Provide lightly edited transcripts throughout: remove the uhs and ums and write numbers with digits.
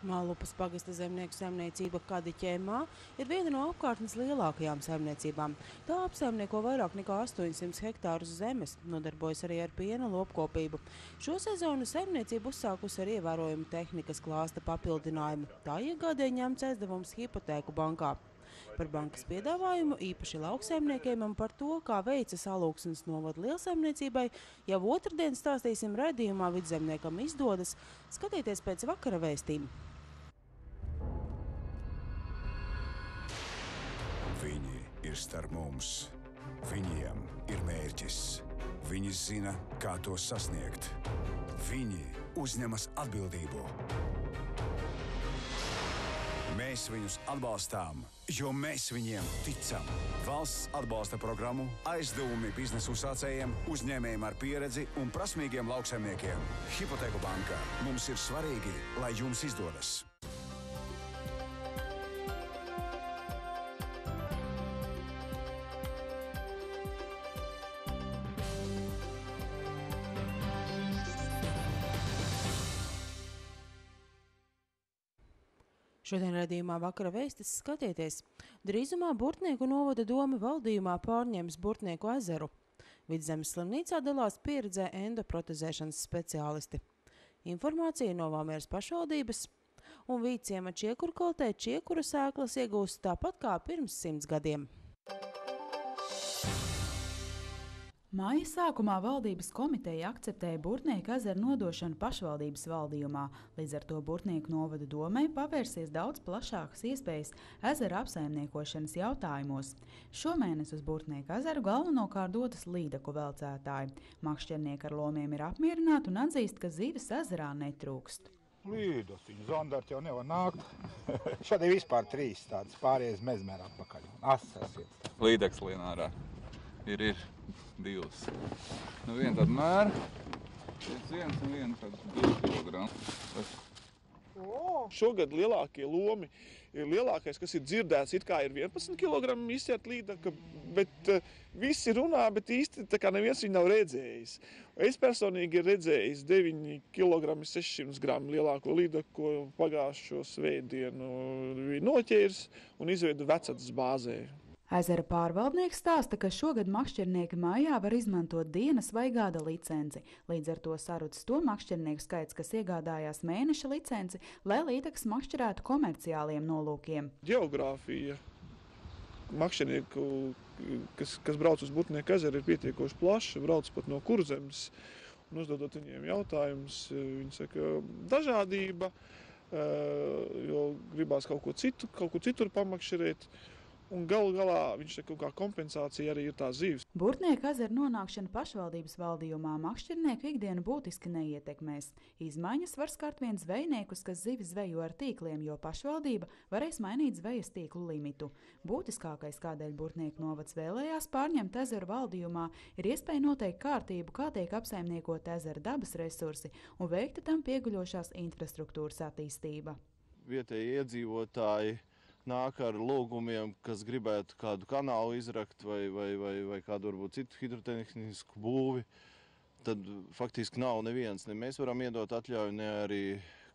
Mālupas pagasta zemnieku saimniecība Kadiķēmā ir viena no apkārtnes lielākajām saimniecībām. Tā apsaimnieko vairāk nekā 800 hektārus zemes, nodarbojas arī ar piena lopkopību. Šo sezonu saimniecība uzsākusi ar ievērojumu tehnikas klāsta papildinājumu. Tā iegādēja ņemts aizdevums hipotēku bankā. Par bankas piedāvājumu īpaši lauksaimniekiem un par to, kā veicas Alūksnes novada lielsaimniecībai, jau otrdien stāstīsim raidījumā Vidzemniekam izdodas. Skatieties pēc vakara vēstījuma. Viņi ir starp mums. Viņiem ir mērķis. Viņi zina, kā to sasniegt. Viņi uzņemas atbildību. Mēs viņus atbalstām, jo mēs viņiem ticam. Valsts atbalsta programmu aizdevumi biznesu uzsācējiem, uzņēmējiem ar pieredzi un prasmīgiem lauksaimniekiem. Hipotēku banka. Mums ir svarīgi, lai jums izdodas. Šodien raidījumā vakara vēstis skatieties. Drīzumā Burtnieku novada doma valdījumā pārņems Burtnieku ezeru. Vidzemes slimnīcā dalās pieredzē endoprotezēšanas speciālisti. Informācija no Valmieras pašvaldības un Vīciema Čiekurkaltē čiekura sēklas iegūst tāpat kā pirms 100 gadiem. Māja sākumā valdības komiteja akceptēja Burtnieku ezeru nodošanu pašvaldības valdījumā. Līdz ar to Burtnieku novada domē pavērsies daudz plašākas iespējas ezera apsaimniekošanas jautājumos. Šomēnes uz Burtnieku ezeru galvenokārt dodas līdaku velcētāji. Makšķernieki ar lomiem ir apmierināti un atzīst, ka zivis ezerā netrūkst. Līdosiņu, zondarti jau nevar nākt. Šodien vispār 3 tādas pārējais mezmēr atpakaļ. Asasiet. Līdaks lienārā. Ir 2. Viena tāda mēra, viens un viena tāda 2 kilogramu. Šogad lielākie lomi ir lielākais, kas ir dzirdēts, it kā ir 11 kg izķert līdaka, bet visi runā, bet īsti tā kā neviens viņu nav redzējis. Es personīgi ir redzējis 9 kg 600 gramu lielāko līdaku, ko pagājušo svētdienu noķērs un izveidu Vecats bāzē. Ezera pārvaldnieks stāsta, ka šogad makšķernieki mājā var izmantot dienas vai gada licenci. Līdz ar to sarucis to makšķernieku skaits, kas iegādājās mēneša licenci, lai līdakas makšķerētu komerciāliem nolūkiem. Geogrāfija makšķernieku, kas brauc uz Burtnieku ezeru, ir pietiekoši plaša, brauc pat no Kurzemes. Un uzdodot viņiem jautājumus, viņi saka, dažādība, jo gribās kaut ko citur pamakšķerēt. Un galu galā viņš kaut kā kompensācija arī ir tās zivis. Burtnieku ezeru nonākšana pašvaldības valdījumā makšķernieku ikdienu būtiski neietekmēs. Izmaiņas var skart vien zvejniekus, kas zivis zvejo ar tīkliem, jo pašvaldība varēs mainīt zvejas tīklu limitu. Būtiskākais, kādēļ Burtnieku novads vēlējās pārņemt ezeru valdījumā, ir iespēja noteikt kārtību, kā tiek apsaimniekot ezera dabas resursi un veikta tam pieguļošās infrastruktūras attīstība. Vietēji iedzīvotāji nāk ar lūgumiem, kas gribētu kādu kanālu izrakt vai kādu varbūt citu hidrotehnisku būvi, tad faktiski nav neviens. Ne mēs varam iedot atļauju, ne arī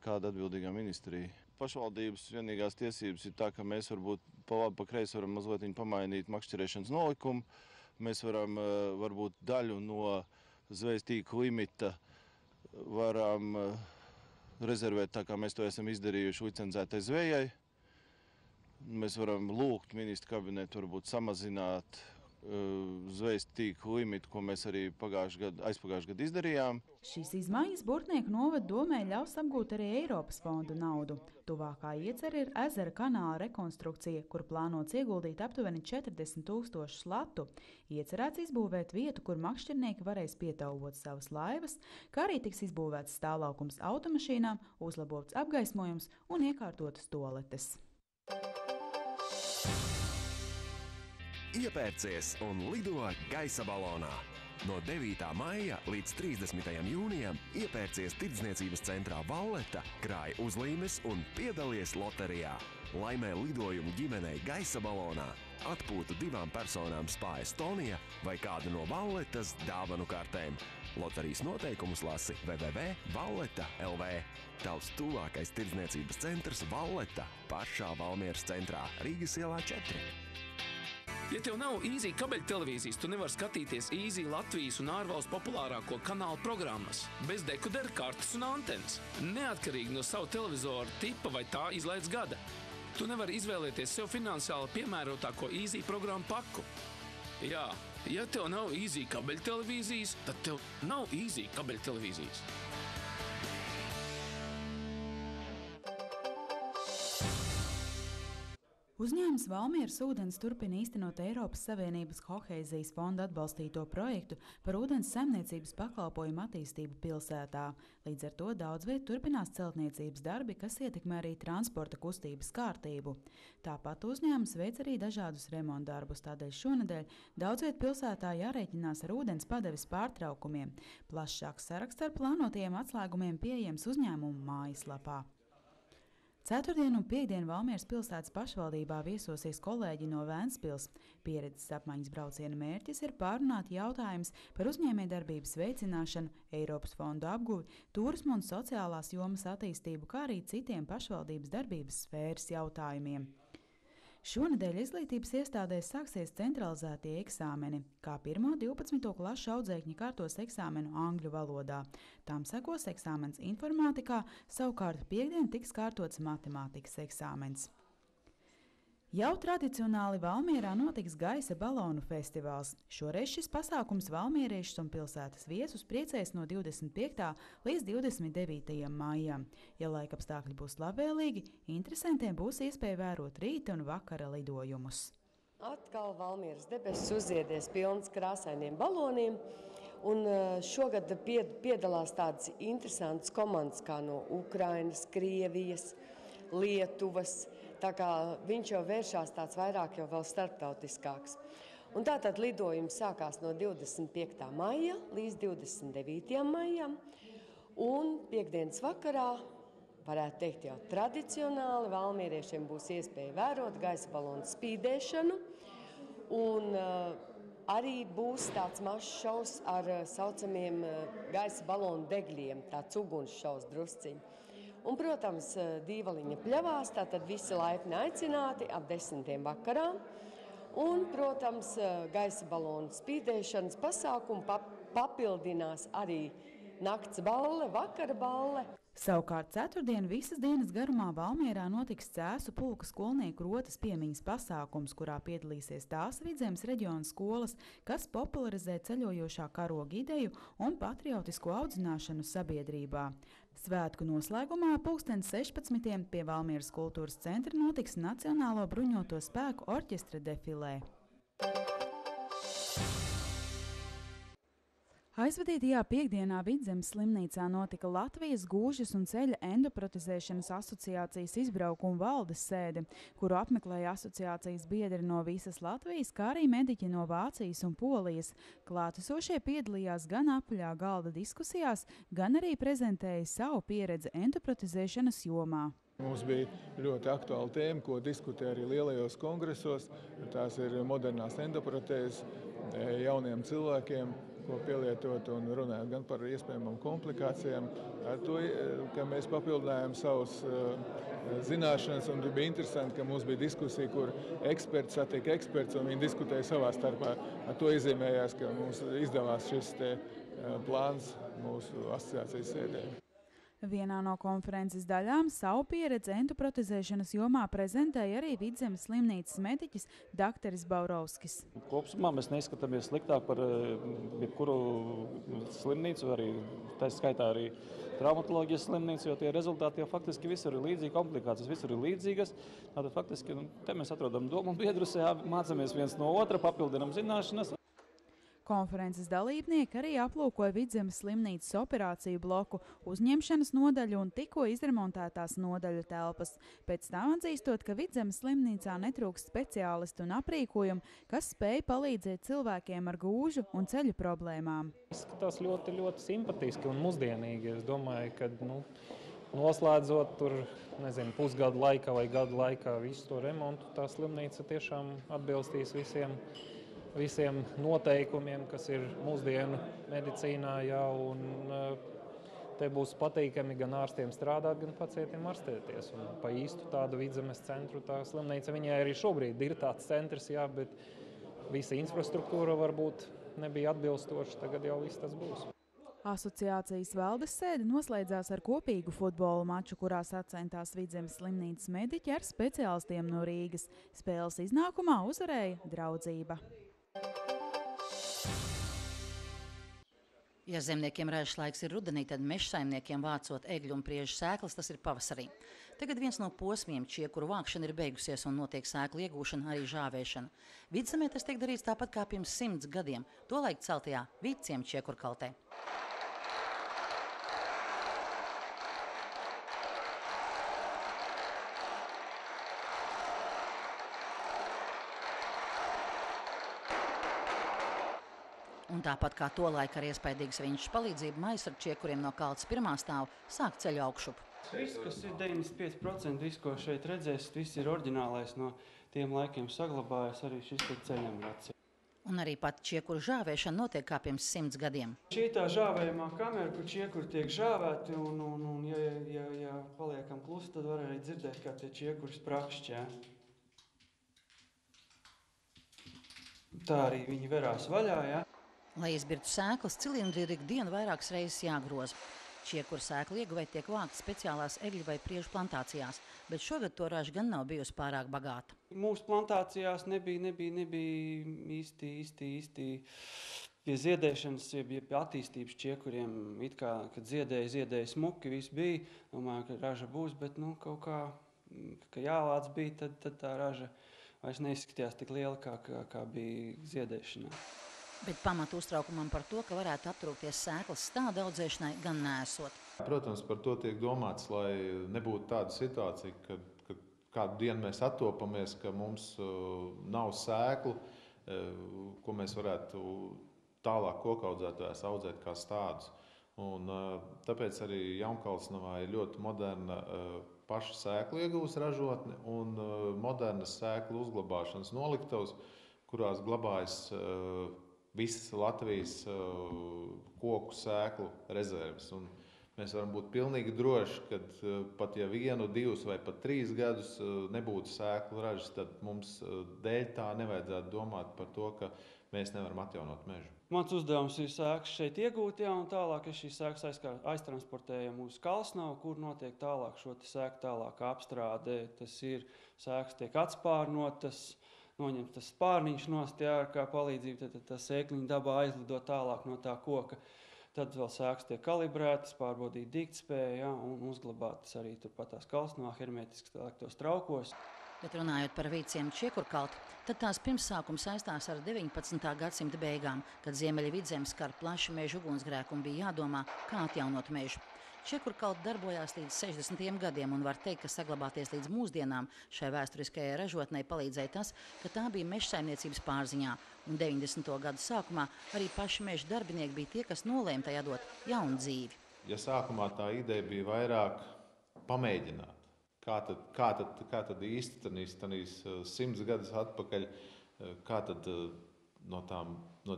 kāda atbildīgā ministrija. Pašvaldības vienīgās tiesības ir tā, ka mēs varbūt pa labi, pa kreisi varam mazliet pamainīt makšķerēšanas nolikumu. Mēs varam varbūt daļu no zvejas tīkla limita varam rezervēt tā, kā mēs to esam izdarījuši licencētai zvejai. Mēs varam lūgt ministru kabinetu varbūt samazināt zvejas tīklu limitu, ko mēs arī aizpagājušajā gadā izdarījām. Šīs izmaiņas Burtnieku novada domē ļaus apgūt arī Eiropas fondu naudu. Tuvākā iecerē ir ezera kanāla rekonstrukcija, kur plānots ieguldīt aptuveni 40 000 latu. Iecerēts izbūvēt vietu, kur makšķernieki varēs pietauvot savas laivas, kā arī tiks izbūvēts stāvlaukums automašīnām, uzlabots apgaismojums un iekārtotas toaletes. Iepērcies un lido gaisa balonā. No 9. maija līdz 30. jūnijam iepērcies tirdzniecības centrā Valleta, krāj uzlīmes un piedalies loterijā. Laimē lidojumu ģimenei gaisa balonā, atpūtu 2 personām Spa Estonia vai kādu no Valletas dāvanu kartēm. Loterijas noteikumus lasi www.valleta.lv. Tavs tuvākais tirdzniecības centrs Valleta pašā Valmieras centrā, Rīgas ielā 4. Ja tev nav Easy kabeļtelevīzijas, tu nevar skatīties Easy Latvijas un ārvalstu populārāko kanālu programmas, bez dekodera kartes un antenas, neatkarīgi no savu televizoru tipa vai tā izlaides gada. Tu nevari izvēlēties sev finansiāli piemērotāko Easy programmu paku. Jā, ja tev nav Easy kabeļtelevīzijas, tad tev nav Easy kabeļtelevīzijas. Uzņēmums Valmieras ūdens turpina īstenot Eiropas Savienības Kohēzijas fonda atbalstīto projektu par ūdens saimniecības pakalpojumu attīstību pilsētā. Līdz ar to daudzviet turpinās celtniecības darbi, kas ietekmē arī transporta kustības kārtību. Tāpat uzņēmums veic arī dažādus remontdarbus, tādēļ šonedēļ daudzviet pilsētā jārēķinās ar ūdens padeves pārtraukumiem. Plašāks saraksts ar plānotajiem atslēgumiem pieejams uzņēmumu mājaslapā. Ceturtdien un piekdien Valmieras pilsētas pašvaldībā viesosies kolēģi no Vēnspils. Pieredzes apmaiņas brauciena mērķis ir pārunāt jautājums par uzņēmējdarbības veicināšanu, Eiropas fondu apguvi, turismu un sociālās jomas attīstību, kā arī citiem pašvaldības darbības sfēras jautājumiem. Šonedēļ izglītības iestādēs sāksies centralizētie eksāmeni, kā 1. 12. klašu audzēkņi kārtos eksāmenu angļu valodā. Tām sekos eksāmens informātikā, savukārt piekdien tiks kārtots matemātikas eksāmens. Jau tradicionāli Valmierā notiks gaisa balonu festivāls. Šoreiz šis pasākums valmieriešus un pilsētas viesus priecēs no 25. līdz 29. maijam. Ja laikapstākļi būs labvēlīgi, interesantiem būs iespēja vērot rīta un vakara lidojumus. Atkal Valmieras debesis uzziedies pilns krāsainiem baloniem, un šogad piedalās tādas interesantas komandas kā no Ukrainas, Krievijas, Lietuvas. Tā kā viņš jau vēršās tāds vairāk jau vēl starptautiskāks. Un tātad lidojums sākās no 25. maija līdz 29. maijam. Un piekdienas vakarā, varētu teikt jau tradicionāli, valmieriešiem būs iespēja vērot gaisa balonu spīdēšanu. Un arī būs tāds mazs šovs ar saucamiem gaisa balonu degļiem, tāds uguns šovs drusciņi. Un, protams, dīvaliņa pļavās, tātad visi laipni aicināti ap 10. vakarā. Un, protams, gaisa balonu spīdēšanas pasākumu papildinās arī nakts balle, vakara balle. Savukārt ceturtdien visas dienas garumā Valmierā notiks Cēsu pulka skolnieku rotas piemiņas pasākums, kurā piedalīsies tās Vidzemes reģiona skolas, kas popularizē ceļojošā karoga ideju un patriotisko audzināšanu sabiedrībā. Svētku noslēgumā 16:00 pie Valmieras kultūras centra notiks Nacionālo bruņoto spēku orķestra defilē. Aizvadītajā piekdienā Vidzemes slimnīcā notika Latvijas gūžas un ceļa endoprotezēšanas asociācijas izbraukuma valdes sēde, kuru apmeklēja asociācijas biedri no visas Latvijas, kā arī mediķi no Vācijas un Polijas. Klātesošie piedalījās gan apaļā galda diskusijās, gan arī prezentēja savu pieredzi endoprotezēšanas jomā. Mums bija ļoti aktuāla tēma, ko diskutē arī lielajos kongresos. Tās ir modernās endoprotēzes jauniem cilvēkiem, ko pielietot un runājot gan par iespējamām komplikācijām. Ar to, ka mēs papildinājām savus zināšanas, un bija interesanti, ka mums bija diskusija, kur eksperts satiek eksperts, un viņi diskutēja savā starpā. Ar to izzīmējās, ka mums izdevās šis plāns mūsu asociācijas sēdē. Vienā no konferences daļām savu pieredzi endoprotezēšanas jomā prezentēja arī Vidzemes slimnīcas mediķis dr. Baurovskis. Kopumā mēs neizskatāmies sliktāk par jebkuru slimnīcu, arī tā skaitā arī traumatoloģijas slimnīcu, jo tie rezultāti jau faktiski visur ir līdzīgi, komplikācijas visur ir līdzīgas. Tātad faktiski te mēs atrodam domu biedrus, mācāmies viens no otra, papildinam zināšanas. Konferences dalībnieki arī aplūkoja Vidzemes slimnīcas operāciju bloku, uzņemšanas nodaļu un tikko izremontētās nodaļu telpas. Pēc tam atzīstot, ka Vidzemes slimnīcā netrūkst speciālistu un aprīkojumu, kas spēj palīdzēt cilvēkiem ar gūžu un ceļu problēmām. Izskatās ļoti, ļoti simpatiski un mūsdienīgi. Es domāju, ka noslēdzot tur, pusgadu laikā vai gadu laikā visu to remontu, tā slimnīca tiešām atbilstīs visiem visiem noteikumiem, kas ir mūsdienu medicīnā, jā, un te būs patīkami gan ārstiem strādāt, gan pacientiem ārstēties. Un pa īstu tādu Vidzemes centru, tā slimnīca, viņai arī šobrīd ir tāds centrs, jā, bet visa infrastruktūra varbūt nebija atbilstoša, tagad jau viss tas būs. Asociācijas valdes sēde noslēdzās ar kopīgu futbola maču, kurā sacentās Vidzemes slimnīcas mediķi ar speciālistiem no Rīgas. Spēles iznākumā uzvarēja Draudzība. Ja zemniekiem ražas laiks ir rudenī, tad mežsaimniekiem vācot egļu un priežu sēklas tas ir pavasarī. Tagad viens no posmiem čiekuru vākšana ir beigusies un notiek sēklu iegūšana, arī žāvēšana. Vidzemē tas tiek darīts tāpat kā pirms 100 gadiem, tolaik celtajā Vidciem čiekurkaltē. Un tāpat kā tolaik ar iespaidīgas viņas palīdzību maisa ar čiekuriem no kaltas pirmā stāva sāk ceļu augšup. Viss, kas ir 95%, viss, ko šeit redzēs, viss ir oriģinālais no tiem laikiem saglabājas, arī šis te ceļamrats. Un arī pat čiekuru žāvēšana notiek kā pirms 100 gadiem. Šī tā žāvējumā kamera, kur čiekuri tiek žāvēti, un ja paliekam klusi, tad var arī dzirdēt, kā tie čiekuri sprakšķi. Tā arī viņi verās vaļā, jā. Lai izbirtu sēklas, cilindri ir ikdienu vairākas reizes jāgroza. Čiekuru sēklu ieguvē tiek vākti speciālās egļu vai priežu plantācijās, bet šogad to raža gan nav bijusi pārāk bagāta. Mūsu plantācijās nebija īsti pie ziedēšanas, pie attīstības čiekuriem. It kā, kad ziedēja smuki, viss bija. Domāju, ka raža būs, bet kaut kā, ka jāvāc bija, tad tā raža vairs neizskatījās tik liela, kā bija ziedēšanā. Bet pamatu uztraukumam par to, ka varētu aptrūkties sēklas stāda audzēšanai, gan nesot. Protams, par to tiek domāts, lai nebūtu tāda situācija, kad kādu dienu mēs attopamies, ka mums nav sēklu, ko mēs varētu tālāk kokaudzētājs audzēt kā stādus. Un tāpēc arī Jaunkalsnavā ir ļoti moderna paša sēklu iegūs ražotne un modernas sēklu uzglabāšanas noliktavas, kurās glabājas visas Latvijas koku sēklu rezerves. Un mēs varam būt pilnīgi droši, ka pat ja 1, 2 vai pat 3 gadus nebūtu sēklu ražas, tad mums dēļ tā nevajadzētu domāt par to, ka mēs nevaram atjaunot mežu. Mans uzdevums ir sēklas šeit iegūt, un tālāk es šīs sēklas aiztransportējam uz Kalsnavu, kur notiek tālāk šo sēklu tālāk apstrāde. Tas ir sēklas tiek atspārnotas, noņemt tas spārniņš nost, ar kā palīdzību, tad tā sēkliņa dabā aizlido tālāk no tā koka. Tad vēl sēklas tiek kalibrētas, pārbaudīt diktspēju, un uzglabātas arī turpat tās Kalsnavā hermetiski slēgtos traukos. Bet runājot par Vidciem čiekurkalti, tad tās pirmsākums saistās ar 19. gadsimta beigām, kad Ziemeļa Vidzeme skar plašu mežu ugunsgrēku un bija jādomā, kā atjaunot mežu. Čiekurkalti darbojās līdz 60. gadiem un var teikt, ka saglabāties līdz mūsdienām šai vēsturiskajai ražotnei palīdzēja tas, ka tā bija mežsaimniecības pārziņā. Un 90. gadu sākumā arī paši meža darbinieki bija tie, kas nolēma tai dot jaunu dzīvi. Ja sākumā tā ideja bija vairāk pamēģināt, kā tad īsti tanīs 100 gadus atpakaļ, kā tad no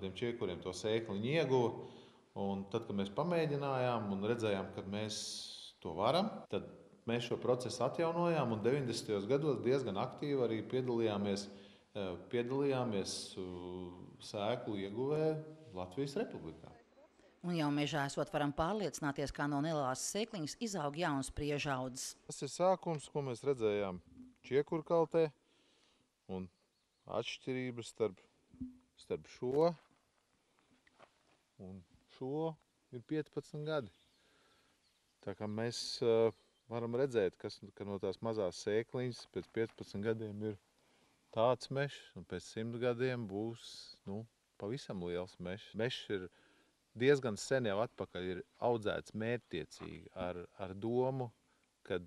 tiem čiekuriem to sēkliņu ieguva. Un tad, kad mēs pamēģinājām un redzējām, ka mēs to varam, tad mēs šo procesu atjaunojām un 90. gados diezgan aktīvi arī piedalījāmies sēklu ieguvē Latvijas Republikā. Un jau mežā esot varam pārliecināties, kā no nelielas sēkliņas izaug jauns priežu audzes. Tas ir sākums, ko mēs redzējām čiekurkaltē, un atšķirības starp šo un šo ir 15 gadi. Tā kā mēs varam redzēt, ka no tās mazās sēkliņas pēc 15 gadiem ir tāds mežs, un pēc 100 gadiem būs pavisam liels mežs. Mežs ir diezgan sen jau atpakaļ ir audzēts mērķtiecīgi ar domu, kad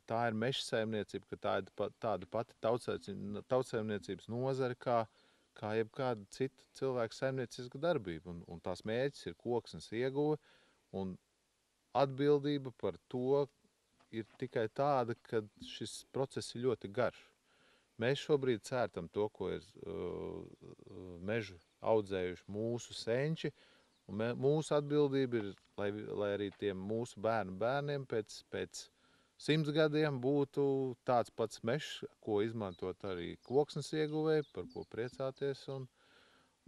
tā ir mežsaimniecība, ka tā ir tāda pati tautsaimniecības nozare, kā jebkāda cita cilvēka saimnieciska darbība. Un tās mērķis ir koksnes ieguve, un atbildība par to ir tikai tāda, ka šis process ir ļoti garš. mēs šobrīd cērtam to, ko ir mežu audzējuši mūsu senči, un mūsu atbildība ir, lai arī tiem mūsu bērniem pēc 100 gadiem būtu tāds pats mežs, ko izmantot arī koksnes ieguvēji, par ko priecāties,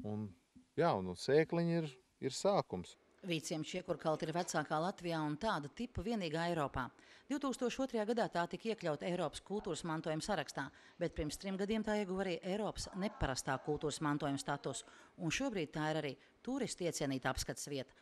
un sēkliņi ir sākums. Vīciem čiekurkalti ir vecākā Latvijā un tāda tipa vienīgā Eiropā. 2002. gadā tā tika iekļauta Eiropas kultūras mantojuma sarakstā, bet pirms 3 gadiem tā ieguva arī Eiropas neparastā kultūras mantojuma status, un šobrīd tā ir arī turistu iecienīta apskates vieta.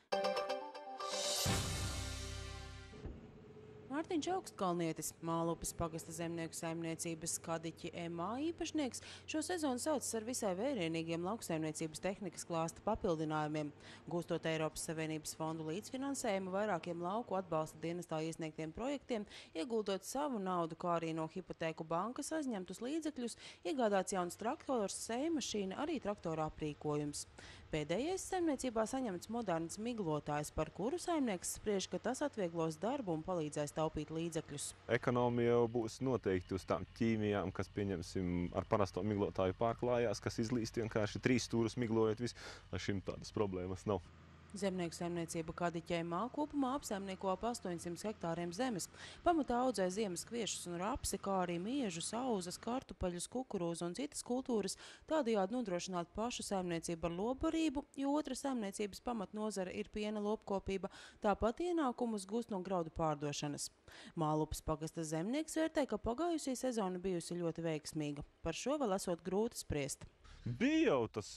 Mārtiņš Augstkalnietis, Mālupes pagasta zemnieku saimniecības Kadiķi MA īpašnieks, šo sezonu saucas ar visai vērienīgiem lauksaimniecības tehnikas klāsta papildinājumiem. Gūstot Eiropas Savienības fondu līdzfinansējumu vairākiem lauku atbalsta dienestā iesniegtiem projektiem, ieguldot savu naudu, kā arī no hipotēku bankas aizņemtus līdzekļus, iegādāts jauns traktors, sējmašīna, arī traktora aprīkojums. Pēdējais saimniecībā saņemts moderns miglotājs, par kuru saimnieks spriež, ka tas atvieglos darbu un palīdzēs taupīt līdzekļus. Ekonomija jau būs noteikti uz tām ķīmijām, kas, pieņemsim, ar parasto miglotāju pārklājās, kas izlīst vienkārši 3 stūrus miglojot visu, lai šim tādas problēmas nav. Zemnieku saimniecība Kadiķi MA kopumā apsaimnieko ap 800 hektāriem zemes. Pamatā audzē ziemas kviešus un rapsi, kā arī miežus, auzas, kartupeļus, kukurūzu un citas kultūras, tādējādi nodrošināt pašu saimniecību ar lopbarību, jo otra saimniecības pamatnozara ir piena lopkopība, tāpat ienākumus gūst no graudu pārdošanas. Mālupes pagasta zemnieks vērtē, ka pagājusī sezona bijusi ļoti veiksmīga. Par šo vēl esot grūti spriest. Bija jau tas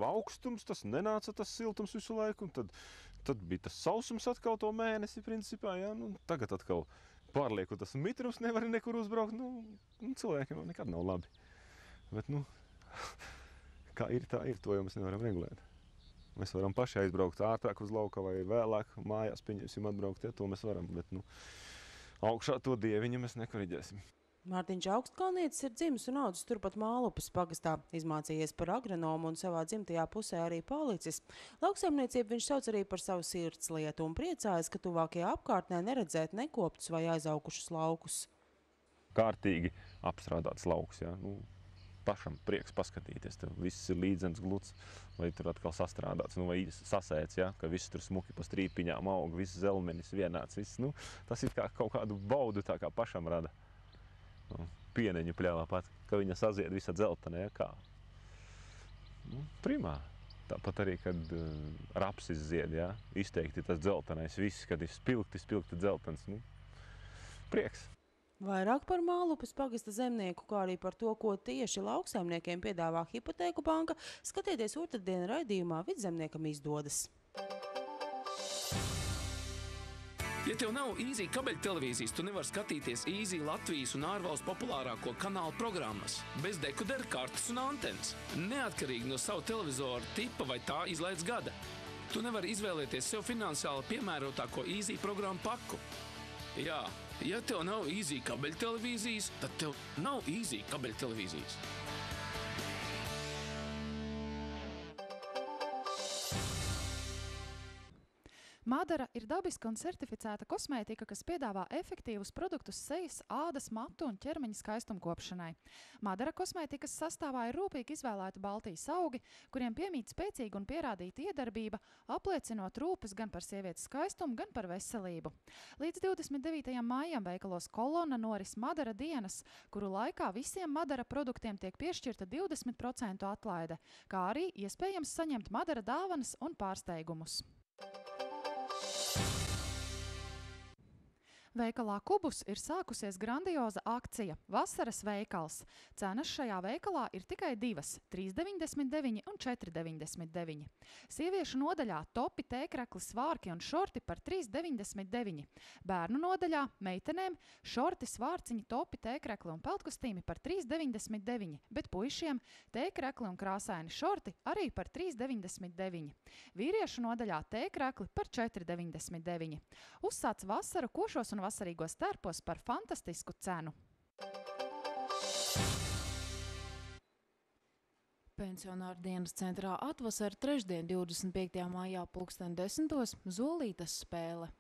augstums, tas nenāca tas siltums visu laiku, un tad bija tas sausums atkal to mēnesi, principā, jā, tagad atkal pārlieku tas mitrums, nevar nekur uzbraukt, cilvēkiem nekad nav labi. Bet, kā ir, tā ir, to jau mēs nevaram regulēt. Mēs varam paši aizbraukt ātrāk uz lauka vai vēlāk, mājās pieņemsim atbraukt, ja to mēs varam, bet, augšā to dieviņu mēs nekoriģēsim. Mārtiņš Augstkalnietis ir dzimis un audzis turpat Mālupes pagastā, izmācījies par agronomu un savā dzimtajā pusē arī palicis. Lauksaimniecību viņš sauc arī par savu sirdslietu un priecājas, ka tuvākajā apkārtnē neredzēt nekoptus vai aizaugušus laukus. Kārtīgi apstrādāts lauks, jā. Pašam prieks paskatīties, tev viss ir līdzens gluds, vai tur atkal sastrādāts, vai sasēts, jā, ka viss tur smuki pa strīpiņām aug, viss zelmenis vienāds, viss, tas ir kā kaut kādu baudu tā kā pašam rada. Pieneņu pļāvā pat, ka viņa sazied visa dzeltenē, kā. Primā. Tāpat arī, kad rapsis zied, jā, izteikti tas dzeltenais viss, kad ir spilgti dzeltens, prieks. Vairāk par Mālupes pagasta zemnieku, kā arī par to, ko tieši lauksaimniekiem piedāvā hipotēku banka, skatieties otrdien raidījumā Vidzemniekam izdodas. Ja tev nav Easy kabeļtelevīzijas, tu nevar skatīties Easy Latvijas un ārvalstu populārāko kanālu programmas, bez dekodera kartes un antenas, neatkarīgi no savu televizoru tipa vai tā izlaides gada. Tu nevari izvēlēties sev finansiāli piemērotāko Easy programmu paku. Jā, ja tev nav Easy kabeļtelevīzijas, tad tev nav Easy kabeļtelevīzijas. Madara ir dabiska un certificēta kosmētika, kas piedāvā efektīvus produktus sejas, ādas, matu un ķermeņa skaistumkopšanai. Madara kosmētikas sastāvā ir rūpīgi izvēlēti Baltijas augi, kuriem piemīt spēcīga un pierādīta iedarbība, apliecinot rūpes gan par sievietes skaistumu, gan par veselību. Līdz 29. maijam veikalos Kolona noris Madara dienas, kuru laikā visiem Madara produktiem tiek piešķirta 20% atlaide, kā arī iespējams saņemt Madara dāvanas un pārsteigumus. Veikalā Kubus ir sākusies grandioza akcija – Vasaras veikals. Cenas šajā veikalā ir tikai divas – 3,99 un 4,99. Sieviešu nodaļā topi, tēkrekli, svārki un šorti par 3,99. Bērnu nodaļā meitenēm šorti, svārciņi, topi, tēkrekli un peltkostīmi par 3,99, bet puišiem tēkrekli un krāsaini šorti arī par 3,99. Vīriešu nodaļā tēkrekli par 4,99. Uzsāc vasaru košos un vasarīgos tērpos par fantastisku cenu. Pensionāru dienas centrā atvasara trešdien 25. maijā 10:00 Zolītes spēle.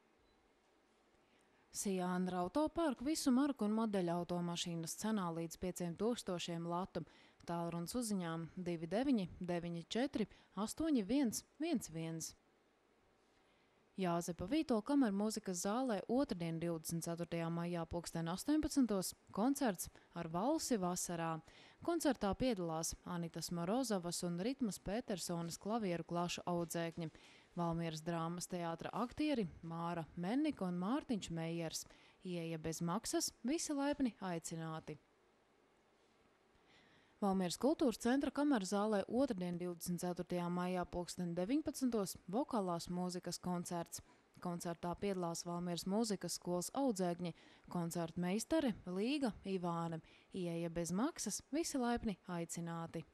Siāna autoparku visu marku un modeļu automašīnas cenā līdz 5000 latu. Tālrunis uzziņām 29 94 81 11. Jāzepa Vītola kameru mūzikas zālē otrdien 24. maijā pulksten 18. koncerts ar valsi vasarā. Koncertā piedalās Anitas Morozovas un Ritmas Petersonas klavieru klašu audzēkņi, Valmieras drāmas teātra aktieri Māra Mennika un Mārtiņš Meijers. Ieeja bez maksas, visi laipni aicināti. Valmieras kultūras centra kameru zālē otrdien 24. maijā pulksten 19. vokālās mūzikas koncerts. Koncertā piedalās Valmieras mūzikas skolas audzēkņi, koncerta meistare Līga Ivāne. Ieeja bez maksas, visi laipni aicināti.